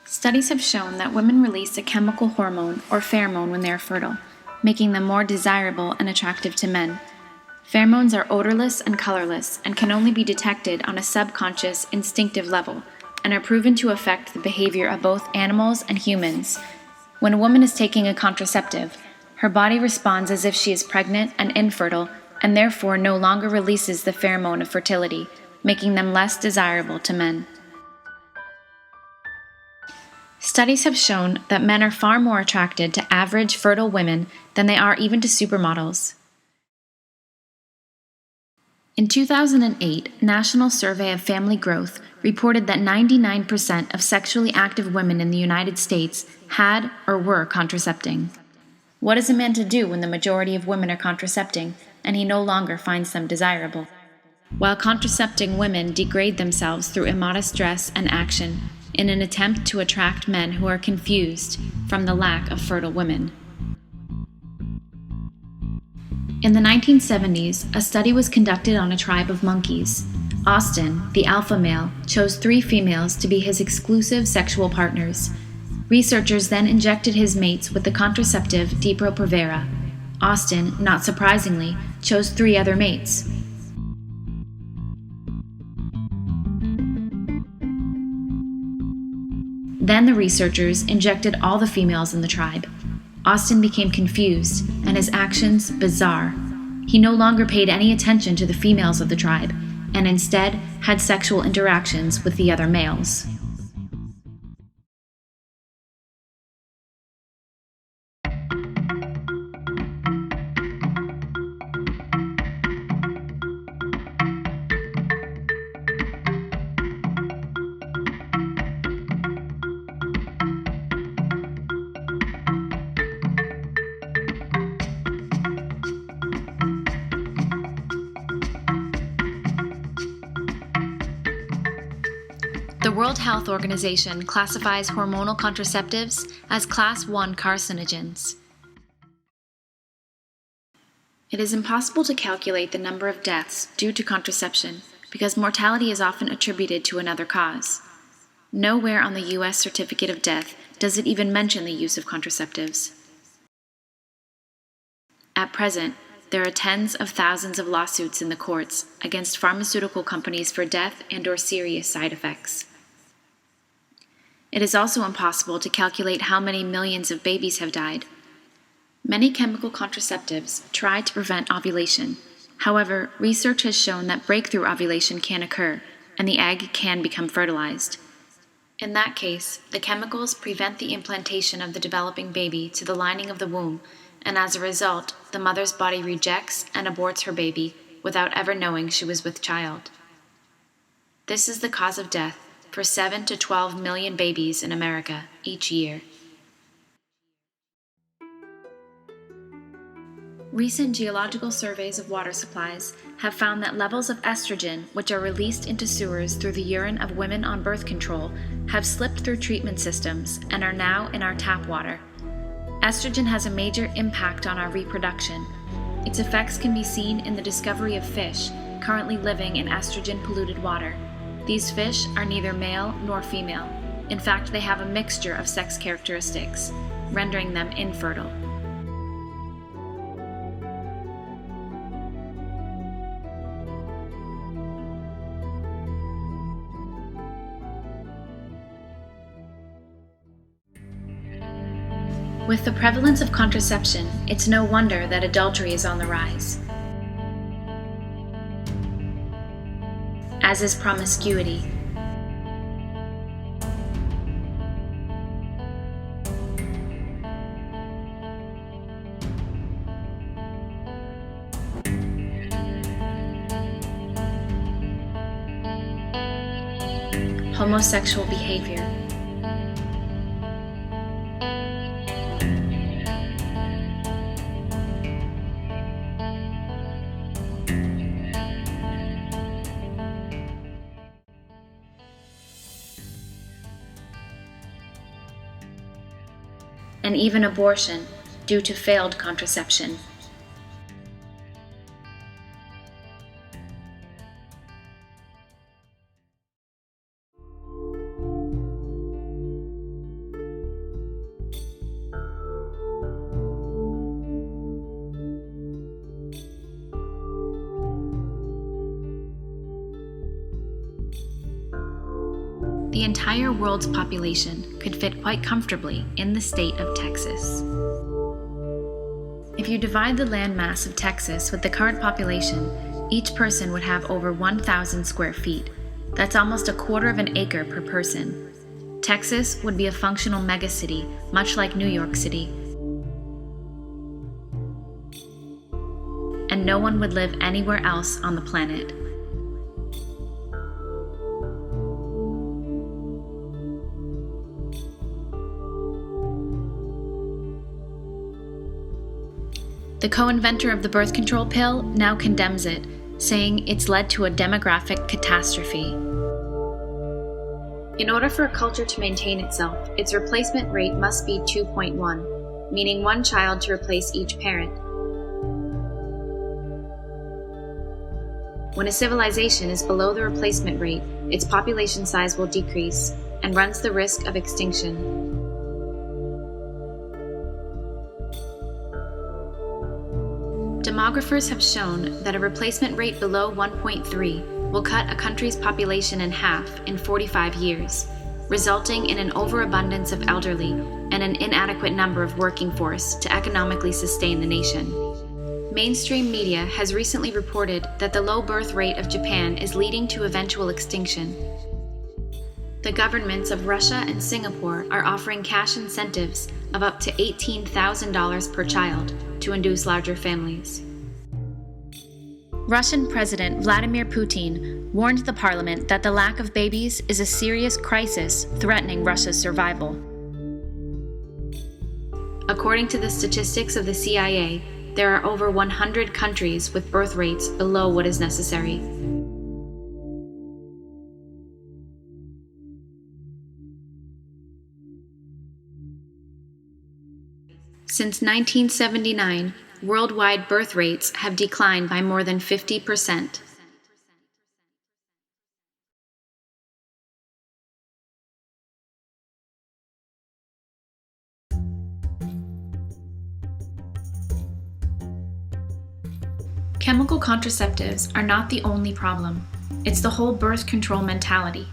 Studies have shown that women release a chemical hormone or pheromone when they are fertile, making them more desirable and attractive to men. Pheromones are odorless and colorless and can only be detected on a subconscious, instinctive level, and are proven to affect the behavior of both animals and humans. When a woman is taking a contraceptive, her body responds as if she is pregnant and infertile, and therefore no longer releases the pheromone of fertility, making them less desirable to men. Studies have shown that men are far more attracted to average fertile women than they are even to supermodels. In 2008, National Survey of Family Growth reported that 99% of sexually active women in the United States had or were contracepting. What is a man to do when the majority of women are contracepting and he no longer finds them desirable? While contracepting women degrade themselves through immodest dress and action in an attempt to attract men who are confused from the lack of fertile women. In the 1970s, a study was conducted on a tribe of monkeys. Austin, the alpha male, chose 3 females to be his exclusive sexual partners. Researchers then injected his mates with the contraceptive Depo-Provera. Austin, not surprisingly, chose 3 other mates. Then the researchers injected all the females in the tribe. Austin became confused, and his actions bizarre. He no longer paid any attention to the females of the tribe, and instead had sexual interactions with the other males. The World Health Organization classifies hormonal contraceptives as Class 1 carcinogens. It is impossible to calculate the number of deaths due to contraception because mortality is often attributed to another cause. Nowhere on the U.S. certificate of death does it even mention the use of contraceptives. At present, there are tens of thousands of lawsuits in the courts against pharmaceutical companies for death and/or serious side effects. It is also impossible to calculate how many millions of babies have died. Many chemical contraceptives try to prevent ovulation. However, research has shown that breakthrough ovulation can occur, and the egg can become fertilized. In that case, the chemicals prevent the implantation of the developing baby to the lining of the womb, and as a result, the mother's body rejects and aborts her baby without ever knowing she was with child. This is the cause of death for 7 to 12 million babies in America each year. Recent geological surveys of water supplies have found that levels of estrogen, which are released into sewers through the urine of women on birth control, have slipped through treatment systems and are now in our tap water. Estrogen has a major impact on our reproduction. Its effects can be seen in the discovery of fish currently living in estrogen-polluted water. These fish are neither male nor female. In fact, they have a mixture of sex characteristics, rendering them infertile. With the prevalence of contraception, it's no wonder that adultery is on the rise, as is promiscuity. Homosexual behavior. And even abortion due to failed contraception. the entire world's population could fit quite comfortably in the state of Texas. If you divide the landmass of Texas with the current population, each person would have over 1,000 square feet. That's almost a quarter of an acre per person. Texas would be a functional megacity, much like New York City. And no one would live anywhere else on the planet. The co-inventor of the birth control pill now condemns it, saying it's led to a demographic catastrophe. In order for a culture to maintain itself, its replacement rate must be 2.1, meaning one child to replace each parent. When a civilization is below the replacement rate, its population size will decrease and runs the risk of extinction. Demographers have shown that a replacement rate below 1.3 will cut a country's population in half in 45 years, resulting in an overabundance of elderly and an inadequate number of working force to economically sustain the nation. Mainstream media has recently reported that the low birth rate of Japan is leading to eventual extinction. The governments of Russia and Singapore are offering cash incentives of up to $18,000 per child to induce larger families. Russian President Vladimir Putin warned the parliament that the lack of babies is a serious crisis threatening Russia's survival. According to the statistics of the CIA, there are over 100 countries with birth rates below what is necessary. Since 1979, worldwide birth rates have declined by more than 50%. Chemical contraceptives are not the only problem. It's the whole birth control mentality.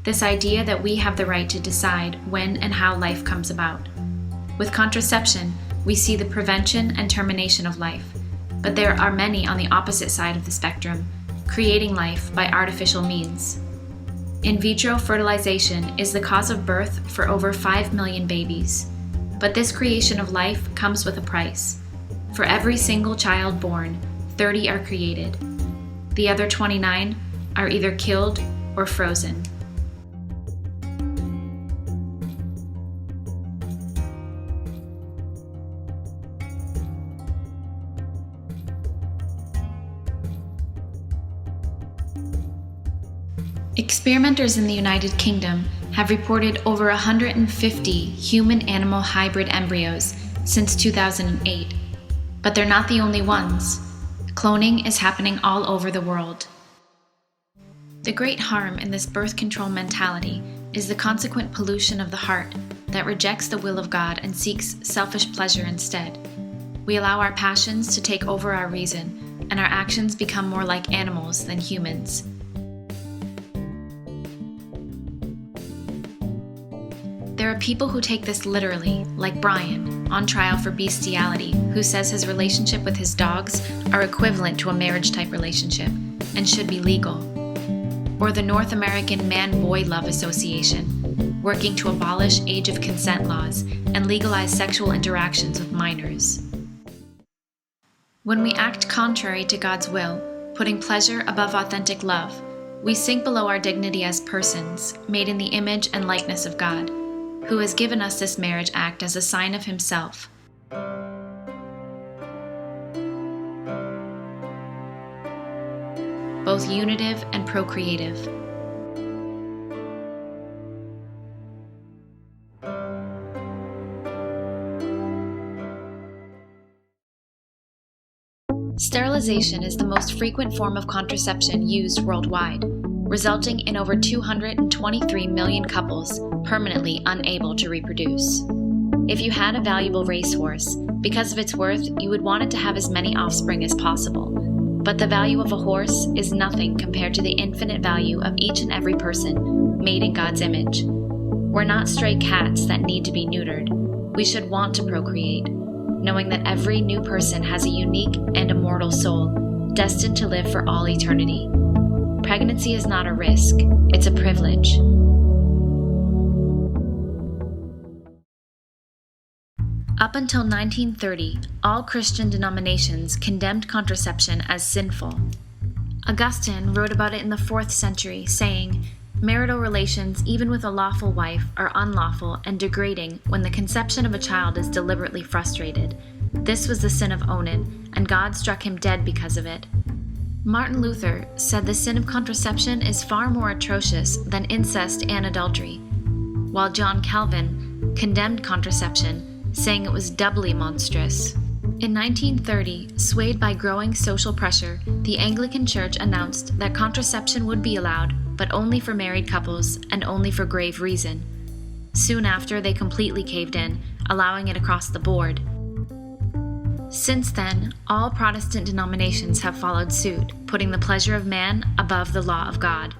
This idea that we have the right to decide when and how life comes about. With contraception, we see the prevention and termination of life, but there are many on the opposite side of the spectrum, creating life by artificial means. In vitro fertilization is the cause of birth for over 5 million babies, but this creation of life comes with a price. For every single child born, 30 are created. The other 29 are either killed or frozen. Experimenters in the United Kingdom have reported over 150 human-animal hybrid embryos since 2008, but they're not the only ones. Cloning is happening all over the world. The great harm in this birth control mentality is the consequent pollution of the heart that rejects the will of God and seeks selfish pleasure instead. We allow our passions to take over our reason, and our actions become more like animals than humans. There are people who take this literally, like Brian, on trial for bestiality, who says his relationship with his dogs are equivalent to a marriage-type relationship and should be legal. Or the North American Man-Boy Love Association, working to abolish age of consent laws and legalize sexual interactions with minors. When we act contrary to God's will, putting pleasure above authentic love, we sink below our dignity as persons, made in the image and likeness of God, who has given us this marriage act as a sign of himself. Both unitive and procreative. Sterilization is the most frequent form of contraception used worldwide, resulting in over 223 million couples permanently unable to reproduce. If you had a valuable racehorse, because of its worth, you would want it to have as many offspring as possible. But the value of a horse is nothing compared to the infinite value of each and every person, made in God's image. We're not stray cats that need to be neutered. We should want to procreate, knowing that every new person has a unique and immortal soul, destined to live for all eternity. Pregnancy is not a risk, it's a privilege. Up until 1930, all Christian denominations condemned contraception as sinful. Augustine wrote about it in the 4th century, saying, "Marital relations, even with a lawful wife, are unlawful and degrading when the conception of a child is deliberately frustrated. This was the sin of Onan, and God struck him dead because of it." Martin Luther said the sin of contraception is far more atrocious than incest and adultery, while John Calvin condemned contraception, saying it was doubly monstrous. In 1930, swayed by growing social pressure, the Anglican Church announced that contraception would be allowed, but only for married couples and only for grave reason. Soon after, they completely caved in, allowing it across the board. Since then, all Protestant denominations have followed suit, putting the pleasure of man above the law of God.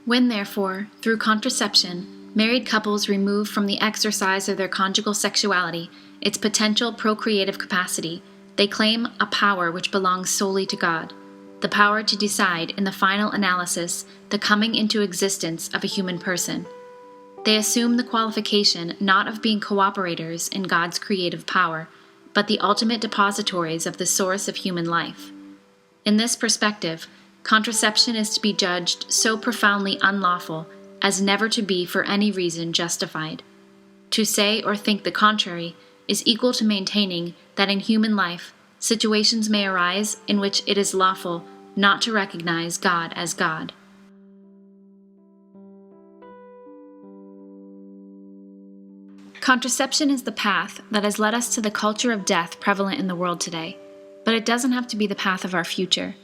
When, therefore, through contraception, married couples remove from the exercise of their conjugal sexuality its potential procreative capacity, they claim a power which belongs solely to God, the power to decide, in the final analysis, the coming into existence of a human person. They assume the qualification not of being cooperators in God's creative power, but the ultimate depositories of the source of human life. In this perspective, contraception is to be judged so profoundly unlawful as never to be for any reason justified. To say or think the contrary is equal to maintaining that in human life, situations may arise in which it is lawful not to recognize God as God. Contraception is the path that has led us to the culture of death prevalent in the world today, but it doesn't have to be the path of our future.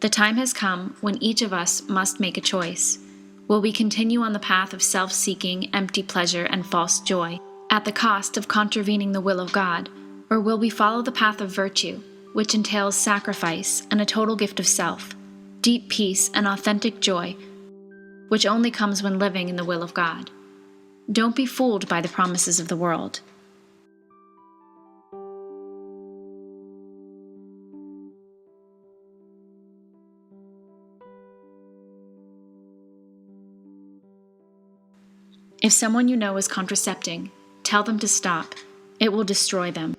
The time has come when each of us must make a choice. Will we continue on the path of self-seeking, empty pleasure, and false joy, at the cost of contravening the will of God, or will we follow the path of virtue, which entails sacrifice and a total gift of self, deep peace and authentic joy, which only comes when living in the will of God? Don't be fooled by the promises of the world. If someone you know is contracepting, tell them to stop. It will destroy them.